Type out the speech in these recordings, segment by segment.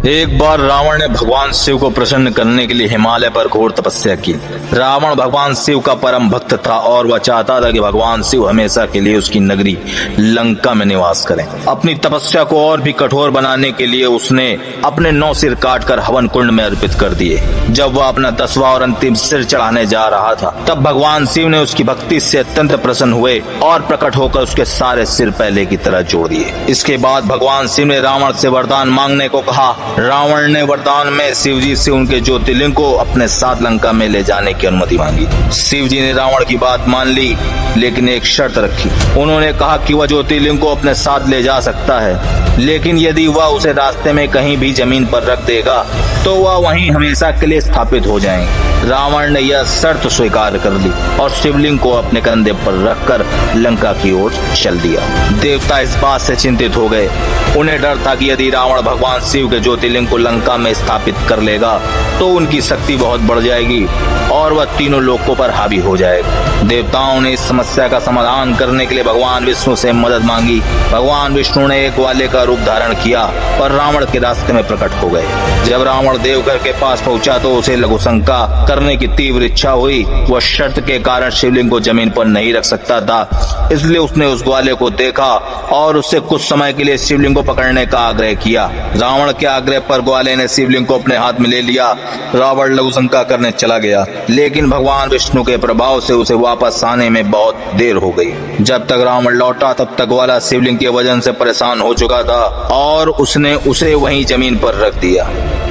एक बार रावण ने भगवान शिव को प्रसन्न करने के लिए हिमालय पर घोर तपस्या की। रावण भगवान शिव का परम भक्त था और वह चाहता था कि भगवान शिव हमेशा के लिए उसकी नगरी लंका में निवास करें। अपनी तपस्या को और भी कठोर बनाने के लिए उसने अपने 9 सिर काटकर हवन कुंड में अर्पित कर दिए। जब वह अपना 10वां और अंतिम सिर चढ़ाने जा रहा था, तब भगवान शिव ने उसकी भक्ति से अत्यंत प्रसन्न हुए और प्रकट होकर उसके सारे सिर पहले की तरह जोड़ दिए। इसके बाद भगवान शिव ने रावण से वरदान मांगने को कहा। रावण ने वरदान में शिवजी से उनके ज्योतिर्लिंग को अपने साथ लंका में ले जाने की अनुमति मांगी। शिवजी ने रावण की बात मान ली, लेकिन एक शर्त रखी। उन्होंने कहा कि वह ज्योतिर्लिंग को अपने साथ ले जा सकता है, लेकिन यदि वह उसे रास्ते में कहीं भी जमीन पर रख देगा तो वह वहीं हमेशा के लिए स्थापित हो जाएंगे। रावण ने यह शर्त स्वीकार कर ली और शिवलिंग को अपने कंधे पर रखकर लंका की ओर चल दिया। देवता इस बात से चिंतित हो गए। उन्हें डर था कि यदि रावण भगवान शिव के ज्योतिर्लिंग को लंका में स्थापित कर लेगा तो उनकी शक्ति बहुत बढ़ जाएगी और वह तीनों लोकों पर हावी हो जाएगा। देवताओं ने इस समस्या का समाधान करने के लिए भगवान विष्णु से मदद मांगी। भगवान विष्णु ने एक ग्वाले का रूप धारण किया और रावण के रास्ते में प्रकट हो गए। जब रावण देवघर के पास पहुंचा तो उसे लघु शंका करने की तीव्र इच्छा हुई। वह शर्त के कारण शिवलिंग को जमीन पर नहीं रख सकता था, इसलिए उसने उस ग्वाले को देखा और उससे कुछ समय के लिए शिवलिंग को पकड़ने का आग्रह किया। रावण के आग्रह पर ग्वाले ने शिवलिंग को अपने हाथ में ले लिया। रावण लघु शंका करने चला गया, लेकिन भगवान विष्णु के प्रभाव से उसे वापस आने में बहुत देर हो गई। जब तक रावण लौटा तब तक ग्वाला शिवलिंग के वजन से परेशान हो चुका था और उसने उसे वहीं जमीन पर रख दिया।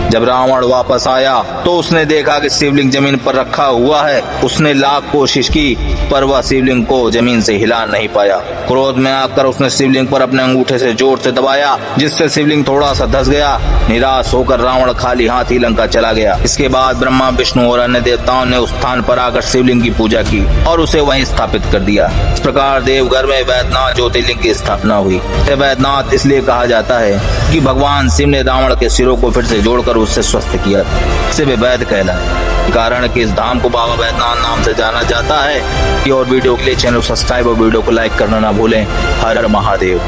जब रावण वापस आया तो उसने देखा कि शिवलिंग जमीन पर रखा हुआ है। उसने लाख कोशिश की पर वह शिवलिंग को जमीन से हिला नहीं पाया। क्रोध में आकर उसने शिवलिंग पर अपने अंगूठे से जोर से दबाया, जिससे शिवलिंग थोड़ा सा धंस गया। निराश होकर रावण खाली हाथ ही लंका चला गया। इसके बाद ब्रह्मा, विष्णु और अन्य देवताओं ने उस स्थान पर आकर शिवलिंग की पूजा की और उसे वहीं स्थापित कर दिया। इस प्रकार देवघर में वैद्यनाथ ज्योतिर्लिंग की स्थापना हुई। वैद्यनाथ इसलिए कहा जाता है कि भगवान शिव ने रावण के सिरों को फिर से जोड़कर उससे स्वस्थ किया। इसे वे वैद्य कहलाए। कारण कि इस धाम को बाबा वैद्यनाथ नाम से जाना जाता है। और वीडियो के लिए चैनल सब्सक्राइब और वीडियो को लाइक करना ना भूलें। हर हर महादेव।